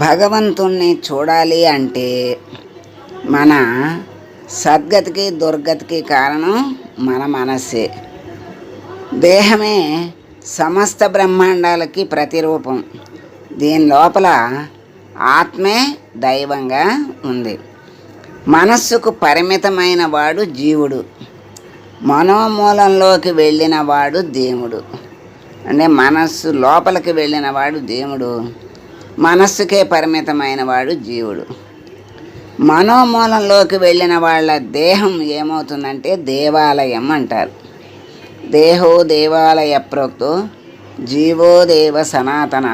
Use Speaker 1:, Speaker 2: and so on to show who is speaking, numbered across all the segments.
Speaker 1: భగవంతుణ్ణి చూడాలి అంటే మన సద్గతికి దుర్గతికి కారణం మన మనస్సే. దేహమే సమస్త బ్రహ్మాండాలకి ప్రతిరూపం. దీని లోపల ఆత్మే దైవంగా ఉంది. మనస్సుకు పరిమితమైన వాడు జీవుడు, మనోమూలంలోకి వెళ్ళిన వాడు దేవుడు. అంటే మనస్సు లోపలికి వెళ్ళిన వాడు దేవుడు, మనస్సుకే పరిమితమైన వాడు జీవుడు. మనోమూలంలోకి వెళ్ళిన వాళ్ళ దేహం ఏమవుతుందంటే దేవాలయం అంటారు. దేహో దేవాలయ ప్రోక్తో జీవో దేవ సనాతన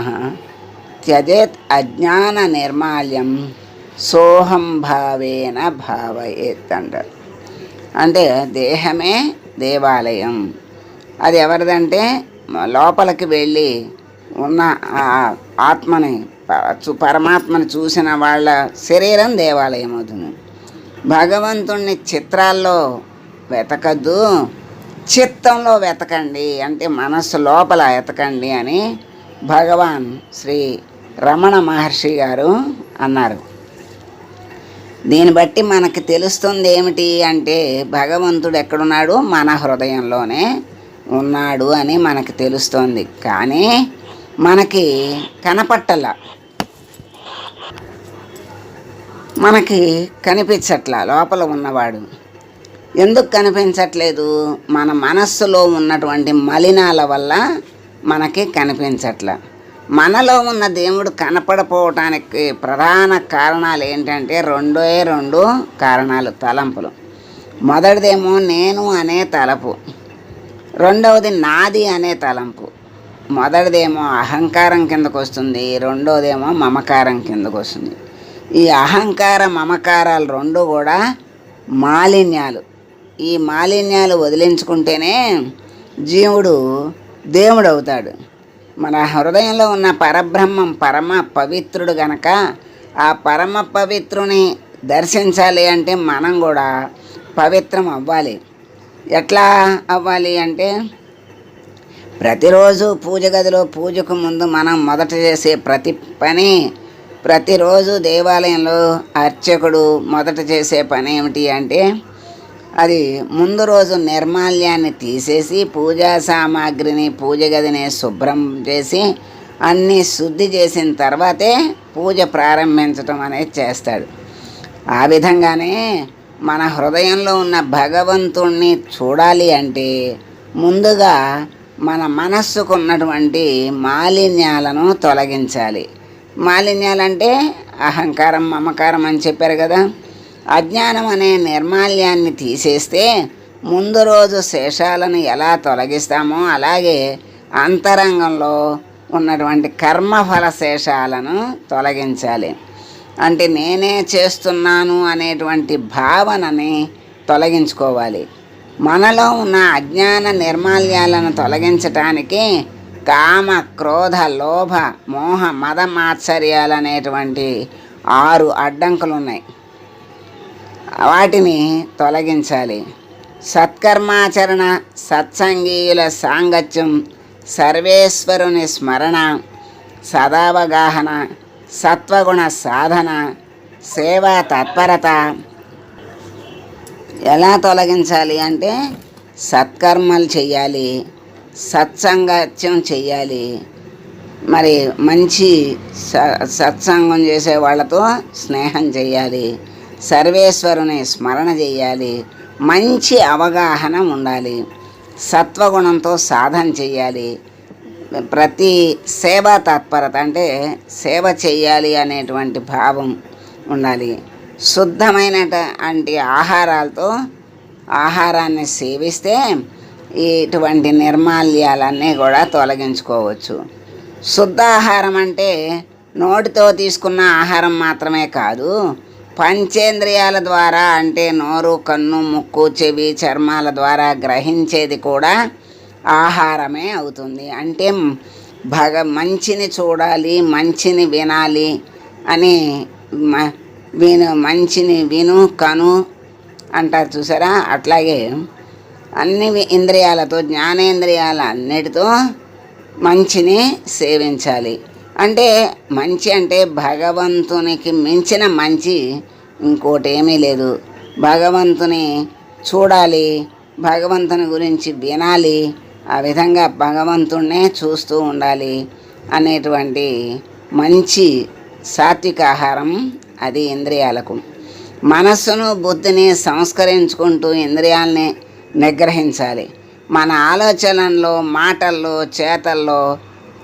Speaker 1: త్యజేత్ అజ్ఞాన నిర్మాల్యం సోహం భావేన భావయేత్ అంటారు. అంటే దేహమే దేవాలయం. అది ఎవరిదంటే లోపలికి వెళ్ళి ఉన్న ఆత్మని పరమాత్మని చూసిన వాళ్ళ శరీరం దేవాలయం అవుతుంది. భగవంతుణ్ణి చిత్రాల్లో వెతకద్దు, చిత్తంలో వెతకండి, అంటే మనస్సు లోపల వెతకండి అని భగవాన్ శ్రీ రమణ మహర్షి గారు అన్నారు. దీన్ని బట్టి మనకి తెలుస్తుంది ఏమిటి అంటే భగవంతుడు ఎక్కడున్నాడు, మన హృదయంలోనే ఉన్నాడు అని మనకి తెలుస్తోంది. కానీ మనకి కనపట్టల, మనకి కనిపించట్లా లోపల ఉన్నవాడు. ఎందుకు కనిపించట్లేదు? మన మనస్సులో ఉన్నటువంటి మలినాల వల్ల మనకి కనిపించట్లా. మనలో ఉన్న దేవుడు కనపడపోవటానికి ప్రధాన కారణాలు ఏంటంటే రెండు కారణాలు, తలంపులు. మొదటిదేమో నేను అనే తలపు, రెండవది నాది అనే తలంపు. మొదటిదేమో అహంకారం కిందకు వస్తుంది, రెండోదేమో మమకారం కిందకు వస్తుంది. ఈ అహంకార మమకారాలు రెండు కూడా మాలిన్యాలు. ఈ మాలిన్యాలు వదిలించుకుంటేనే జీవుడు దేవుడు అవుతాడు. మన హృదయంలో ఉన్న పరబ్రహ్మం పరమ పవిత్రుడు గనక ఆ పరమ పవిత్రుని దర్శించాలి అంటే మనం కూడా పవిత్రం అవ్వాలి. ఎట్లా అవ్వాలి అంటే ప్రతిరోజు పూజ గదిలో పూజకు ముందు మనం మొదట చేసే ప్రతి పని, ప్రతిరోజు దేవాలయంలో అర్చకుడు మొదట చేసే పని ఏమిటి అంటే అది ముందు రోజు నిర్మాల్యాన్ని తీసేసి పూజా సామాగ్రిని పూజ గదిని శుభ్రం చేసి అన్నీ శుద్ధి చేసిన తర్వాతే పూజ ప్రారంభించటం అనేది చేస్తాడు. ఆ విధంగానే మన హృదయంలో ఉన్న భగవంతుణ్ణి చూడాలి అంటే ముందుగా మన మనస్సుకు ఉన్నటువంటి మాలిన్యాలను తొలగించాలి. మాలిన్యాలంటే అహంకారం మమకారం అని చెప్పారు కదా. అజ్ఞానం అనే నిర్మాల్యాన్ని తీసేస్తే ముందు రోజు శేషాలను ఎలా తొలగిస్తామో అలాగే అంతరంగంలో ఉన్నటువంటి కర్మఫల శేషాలను తొలగించాలి. అంటే నేనే చేస్తున్నాను అనేటువంటి భావనని తొలగించుకోవాలి. మనలో ఉన్న అజ్ఞాన నిర్మాల్యాలను తొలగించటానికి కామ క్రోధ లోభ మోహ మద మాత్సర్యాలు అనేటువంటి 6 అడ్డంకులు ఉన్నాయి. వాటిని తొలగించాలి. సత్కర్మాచరణ, సత్సంగీయుల సాంగత్యం, సర్వేశ్వరుని స్మరణ, సదావగాహన, సత్వగుణ సాధన, సేవా తత్పరత. ఎలా తొలగించాలి అంటే సత్కర్మలు చెయ్యాలి, సత్సంగత్యం చెయ్యాలి, మరి మంచి సత్సంగం చేసే వాళ్ళతో స్నేహం చెయ్యాలి, సర్వేశ్వరుని స్మరణ చెయ్యాలి, మంచి అవగాహన ఉండాలి, సత్వగుణంతో సాధన చెయ్యాలి, ప్రతి సేవా తత్పరత అంటే సేవ చెయ్యాలి అనేటువంటి భావం ఉండాలి. శుద్ధమైనటువంటి ఆహారాలతో ఆహారాన్ని సేవిస్తే ఇటువంటి నిర్మాల్యాలన్నీ కూడా తొలగించుకోవచ్చు. శుద్ధ ఆహారం అంటే నోటితో తీసుకున్న ఆహారం మాత్రమే కాదు, పంచేంద్రియాల ద్వారా అంటే నోరు కన్ను ముక్కు చెవి చర్మాల ద్వారా గ్రహించేది కూడా ఆహారమే అవుతుంది. అంటే మంచిని చూడాలి, మంచిని వినాలి అని మంచిని విను కను అంటారు చూసారా. అట్లాగే అన్ని ఇంద్రియాలతో జ్ఞానేంద్రియాల అన్నిటితో మంచిని సేవించాలి. అంటే మంచి అంటే భగవంతునికి మించిన మంచి ఇంకోటి ఏమీ లేదు. భగవంతుని చూడాలి, భగవంతుని గురించి వినాలి, ఆ విధంగా భగవంతుణ్ణే చూస్తూ ఉండాలి అనేటువంటి మంచి సాత్విక ఆహారం అది ఇంద్రియాలకు. మనస్సును బుద్ధిని సంస్కరించుకుంటూ ఇంద్రియాలని నిగ్రహించాలి. మన ఆలోచనల్లో, మాటల్లో, చేతల్లో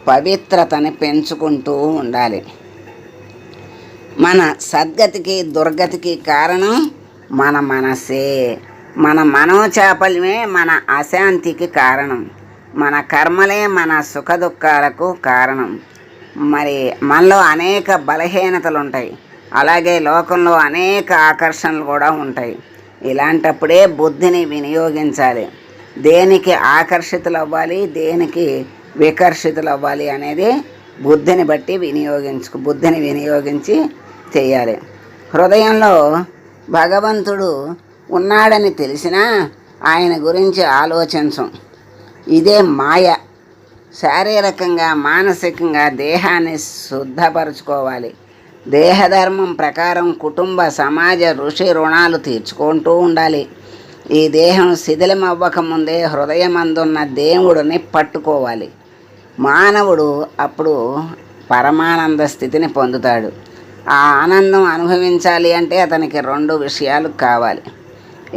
Speaker 1: పవిత్రతని పెంచుకుంటూ ఉండాలి. మన సద్గతికి దుర్గతికి కారణం మన మనసే. మన మనోచాపల్యమే మన అశాంతికి కారణం. మన కర్మలే మన సుఖదుఖాలకు కారణం. మరి మనలో అనేక బలహీనతలు ఉంటాయి, అలాగే లోకంలో అనేక ఆకర్షణలు కూడా ఉంటాయి. ఇలాంటప్పుడే బుద్ధిని వినియోగించాలి. దేనికి ఆకర్షితులు అవ్వాలి, దేనికి వికర్షితులు అవ్వాలి అనేది బుద్ధిని వినియోగించి చేయాలి. హృదయంలో భగవంతుడు ఉన్నాడని తెలిసినా ఆయన గురించి ఆలోచించం. ఇదే మాయ. శారీరకంగా, మానసికంగా దేహాన్ని శుద్ధపరచుకోవాలి. దేహధర్మం ప్రకారం కుటుంబ, సమాజ, ఋషి రుణాలు తీర్చుకుంటూ ఉండాలి. ఈ దేహం శిథిలం అవ్వకముందే హృదయమందున్న దేవుడిని పట్టుకోవాలి. మానవుడు అప్పుడు పరమానంద స్థితిని పొందుతాడు. ఆ ఆనందం అనుభవించాలి అంటే అతనికి 2 విషయాలు కావాలి.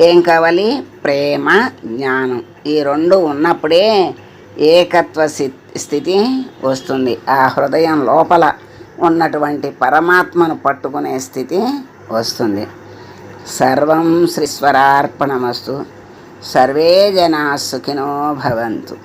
Speaker 1: ఏం కావాలి? ప్రేమ, జ్ఞానం. ఈ 2 ఉన్నప్పుడే ఏకత్వ స్థితి వస్తుంది. ఆ హృదయం లోపల ఉన్నటువంటి పరమాత్మను పట్టుకునే స్థితి వస్తుంది. సర్వం శ్రీశ్వరార్పణమస్తు. సర్వే జనా సుఖినో భవంతు.